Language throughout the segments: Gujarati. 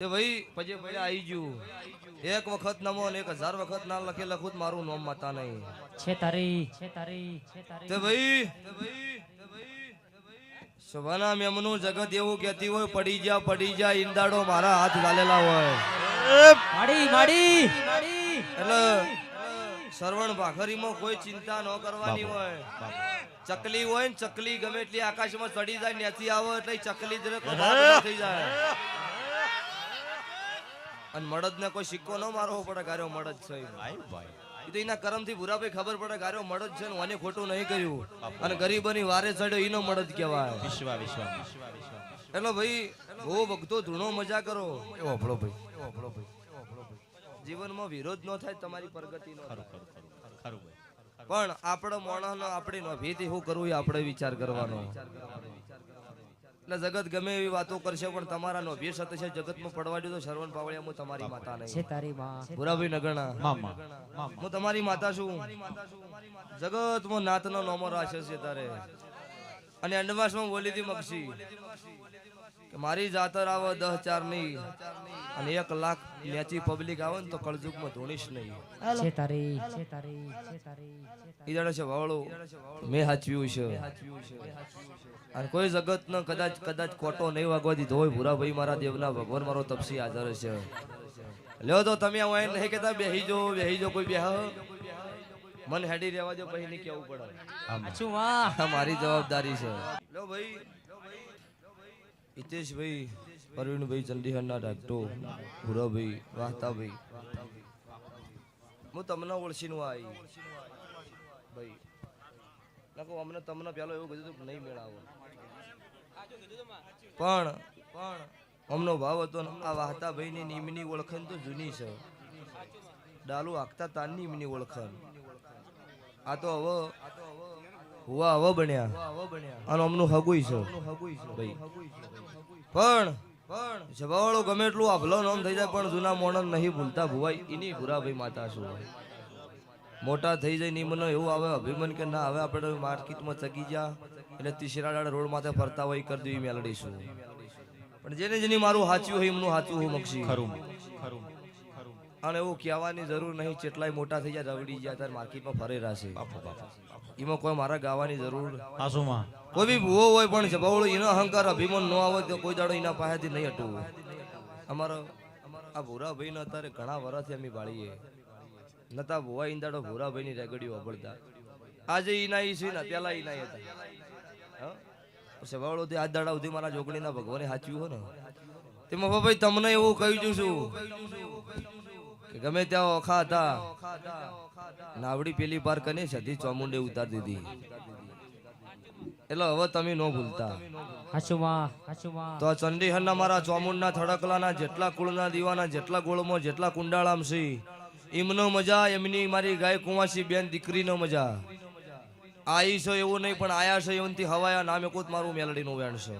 તે ભાઈ પછી ભાઈ આવી ગયું એક વખત નમો ને 1000 વખત ના લખે લખું મારું નામ માતા નહીં છે તારી તે ભાઈ સવાના મેમનું જગત એવું કહેતી હોય પડી જા ઈંદાડો મારા હાથ લાલેલા હોય માડી એટલે સરવણ ભાખરીમાં કોઈ ચિંતા ન કરવાની હોય ચકલી હોય ને ચકલી ગમે એટલી આકાશમાં ચડી જાય ત્યાંથી આવે એટલે ચકલી જ થઈ જાય અને મળદ ને કોઈ સિક્કો ન મારવો પડે ગાર્યો મળદ છે એ તો એના કર્મ થી ભૂરાભાઈ ખબર પડે ગાર્યો મળદ છે ને મને ખોટું નહીં કર્યું અને ગરીબની વારે ચડ્યો એનો મળદ કહેવાય એટલે ભાઈ બહુ ભક્તો ધૂણો મજા કરો એવો ભળો ભાઈ જીવનમાં વિરોધ ન થાય તમારી પ્રગતિ નો પણ આપણો માણસ આપણી નોભીથી શું કરવું એ આપણે વિચાર કરવાનો એટલે જગત ગમે એવી વાતો કરશે પણ તમારા નોભી સાથે છે જગતમાં પડવા દો તો શ્રવણ પાવળિયા હું તમારી માતા નહીં છે તારી માં ભુરાભાઈ નગરના હું તમારી માતા છું જગતમાં નાતનો નોમો રાશે છે તારે અને અંડમાસમાં બોલી હતી મક્ષી કે મારી જાતર આવે 10,4 ની અને 1 લાખ નેચી પબ્લિક આવે ને તો કળજુગમાં ધોણીશ નહીં છે તારી ઈ જાણે છે વાવળો મેં હાચવ્યું છે અને કોઈ જગત નો કદાચ કોટો નહીં વાગવા દીધો હોય ભુરાભાઈ મારા દેવના ભગવાન મારો તપસી હાજર છે લ્યો તો તમે અહીં નહીં કેતા બેહી જો કોઈ બેહ મન હેડી રહેવા દો પછી નહીં કેવું પડે સાચું માં મારી જવાબદારી છે લ્યો ભાઈ હિતેશભાઈ પરવીનભાઈ ચંડીહરના ડાક્ટો ભુરાભાઈ વાહતાભાઈ હું તમને ઓળખીનું આવી ભાઈ નાખો અમને તમને પેલો એવું કીધું નહીં મેળાવો પણ અમનો ભાવ હતો આ વાહતા ભાઈ ની નીમની ઓળખાણ તો જૂની છે ડાલુ આખતા તાન નીમની ઓળખાણ આ તો હવે બન્યા અને અમનું હગુઈ છે ભાઈ પણ જવાવાળો ગમે એટલું આભલો નામ થઈ જાય પણ જૂના મોણન નહીં ભૂલતા ભુવાઈ એની ભુરાભાઈ માતા શું મોટા થઈ જાય નિમનો એવું આવે અભિમન કે ના હવે આપણે માર્કેટમાં ચગી જા એટલે તીસરા રોડ માથે ફરતા હોય કરી દેવી મેલડીશું પણ જેની મારું સાચું હોય એમનું સાચું હું મક્ષી ખરું અને એવું કહેવાની જરૂર નહીં કેટલાય મોટા થઈ જાય રવડી જાય ત્યારે માર્કેટમાં ફરે રહેશે એમાં કોઈ મારા ગાવાની જરૂર કોઈ બી ભૂવો હોય પણ જબાવળો એનો અહંકાર અભિમાન ન આવે તો કોઈ દાડો એના પાસેથી નહીં હટવું અમારા આ ભૂરાભાઈ ને અત્યારે ઘણા વર્ષથી અમે બાળીએ નતા ભુવા ઈંદાડો ભૂરાભાઈ ની રેગડીઓ અબળતા આજે ઈના ઈ છે ને પેલા ઈના હતા સવાળો થી આજ દાડા સુધી મારા જોગણીના ભગવાને સાચ્યું હો ને તેમાં ભાઈ તમને એવું કહી છું કે ગમે ત્યાં ઓખા હતા નાવડી પેલી પાર કને સધી ચોમુંડે ઉતાર દીધી એટલે હવે તમે ન ભૂલતા તો ચંડીહરના મારા ચોમુંડના થડકલાના જેટલા કુળના દીવાના જેટલા ગોળમાં જેટલા કુંડાળામ છે એમનો મજા એમની મારી ગાય કુંવાસી બેન દીકરીનો મજા આઈ છો એવું નહીં પણ આયા છે એવનથી હવાયા નામે કોત મારું મેલડીનું વેણ છે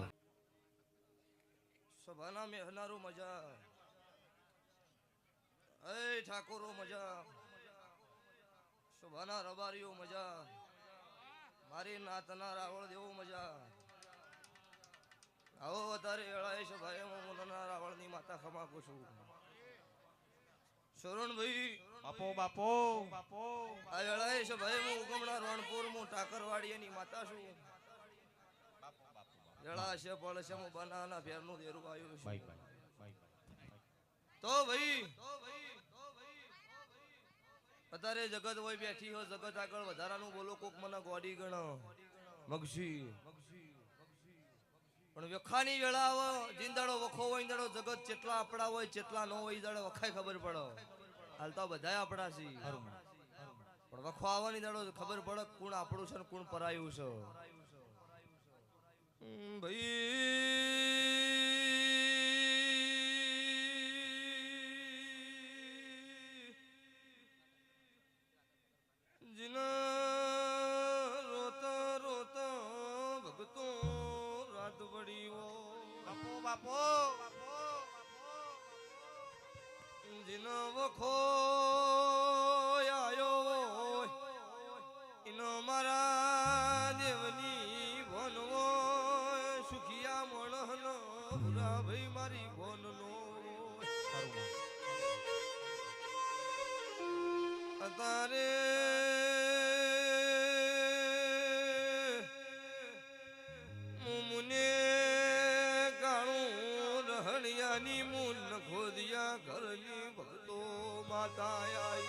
સભાના મેહનારું મજા એ ઠાકોરો મજા સભાના રબારીઓ મજા મારી નાતના રાવળ દેવો મજા આવો વધારે એળાય છે ભાઈ હું મુનના રાવળની માતા ખમાકું છું શરણભાઈ બાપો આ વેળાએ છે ભાઈ હું ઉગમણા રણપુર હું ટાકરવાડીની માતા છું વેળા છે પળ છે હું બનાના ફેરનું દેરું આવ્યું છે તો ભાઈ અત્યારે જગત હોય બેઠી હો જગત આગળ વધારાનું બોલો કોક મને ગોડી ગણો મગસી પણ વેખાની વેળા આવે જીંદાડો વખો હોય દાડો જગત જેટલા આપડા હોય જેટલા ન હોય દાડો વખાય ખબર પડે હાલ તો બધા આપડા છે પણ વખો આવવાની દાડો ખબર પડે કોણ આપણું છે ને કોણ પરાયું છે ભાઈ જીના રોતા રોતા ભગતો રાત પડીઓ બાપો જીનો વખો આયો ઇનો મારા દેવની ભણવો સુખિયા મણનો ભુરા ભાઈ મારી ભણનો અતારે મુને કાણું રહણિયાની મુન ખોદિયા ઘરની ભક્તો માતા આઈ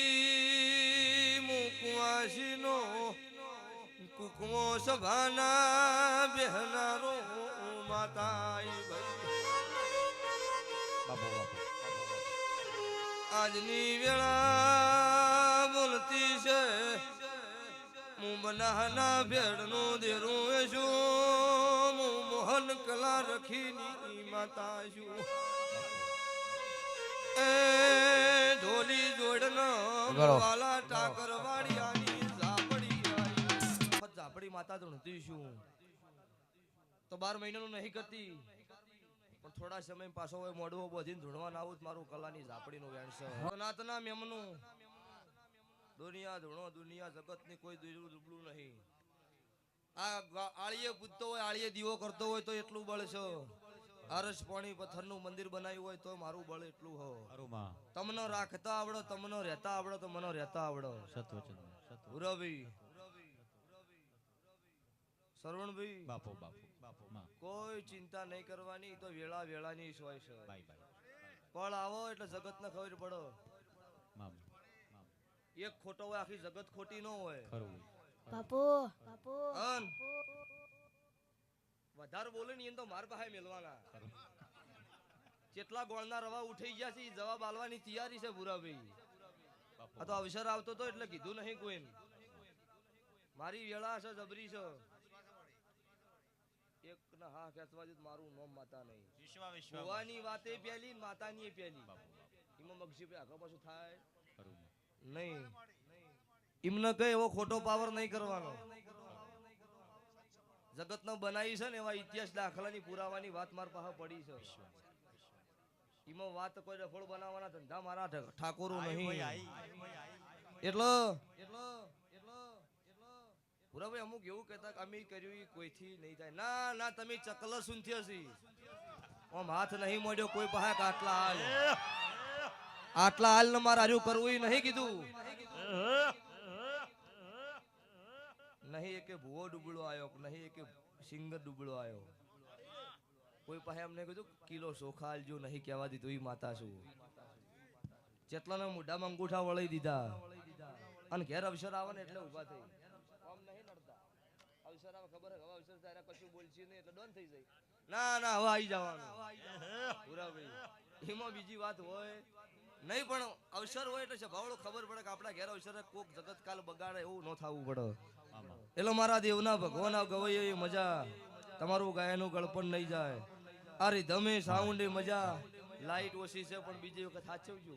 ભાઈ મુકવાસીનો કુકમો સભાના બેહનારો માતા આઈ ભાઈ આજની વેળા બોલતી છે હું બનાહના ભેડનું દેરું છું હું મોહન કલા રખીની માતા છું એ ઢોલી જોડનો વાલા ટાકર વાડિયાની ઝાપડી આઈ ઝાપડી માતા ધૂણતી છું તો 12 મહિનાનું નહીં કરતી પણ થોડા સમય પાછો હોય મોડવો બોધીને ધૂણવા ના આવું મારું કલાની ઝાપડીનું વેણ છે સનાતના મેમનું દુનિયા ધૂણો દુનિયા જગતની કોઈ દુબળું નહીં આ આળીએ પૂજતો હોય આળીએ દીવો કરતો હોય તો એટલું બળ છે અરસ પાણી પથ્થરનું મંદિર બનાવ્યું હોય તો મારું બળ એટલું હો તમને રાખતા આવડો તમને રહેતા આવડો તો મને રહેતા આવડો ભૂરાભાઈ સરવણભાઈ બાપો કોઈ ચિંતા નહીં કરવાની તો વેળા વેળાની જ હોય છે પણ આવો એટલે જગતને ખબર પડો એક ખોટો હોય આખી જગત ખોટી ન હોય બાપુ બાપુ અન વધારે બોલે ને તો માર પાસે મેલવાના જેટલા ગોળના રવા ઉઠી ગયા છે ઈ જવાબ આલવાની તૈયારી છે ભૂરાભાઈ આ તો અવસર આવતો તો એટલે કીધું નહીં કોઈ મારી વેળા છે જબરી છે એક ના હા ખેંચવા જ મારું નામ માતા નહીં ભુવાની વાતે પેલી માતાની પેલી એમાં મગજી આગળ પાછું થાય નહીં એમને કઈ એવો ખોટો પાવર નહીં કરવાનો જગત નો બનાવી છે ને એવા ઇતિહાસ દાખલાની પુરાવાની વાત માર પાસે પડી છે એમાં વાત કોઈ રફળ બનાવવાના ધંધા મારા ઠાકોરો નહીં એટલો પુરાભાઈ અમુક એવું કહેતા કે અમે કર્યું કોઈથી નહીં થાય ના ના તમે ચકલ સુનથી હશી આમ હાથ નહીં મળ્યો કોઈ પાસે આટલા હાલ ને મારે હાર્યું કરવું નહીં કીધું નહીં એકે ભૂવો ડૂબળો આવ્યો નહીં એકે સિંગર ડૂબળો આવ્યો કોઈ પાસે એમને કીધું કિલો ચોખા આલજો નહીં કહેવા દીધું એ માતા છું જેટલાના મોઢામાં અંગૂઠા વળી દીધા અને ઘેર અવસર આવે ને એટલે ઉભા થઈ આમ નહીં નડતા અવસર આવે ખબર હવે અવસર તારા કશું બોલશે નહીં એટલે ડોન થઈ જાય ના ના હવે આવી જવાનું પૂરા ભાઈ એમાં બીજી વાત હોય નહીં પણ અવસર હોય એટલે સ્વભાવડો ખબર પડે કે આપણા ઘેર અવસર કોક જગત કાલ બગાડે એવું ન થવું પડે એટલે મારા દેવના ભગવાન ગવાય એ મજા તમારું ગાયનું ગળપણ નહીં જાય આ રીધમે સાઉન્ડ મજા લાઈટ ઓછી છે પણ બીજી વખત સાચવજો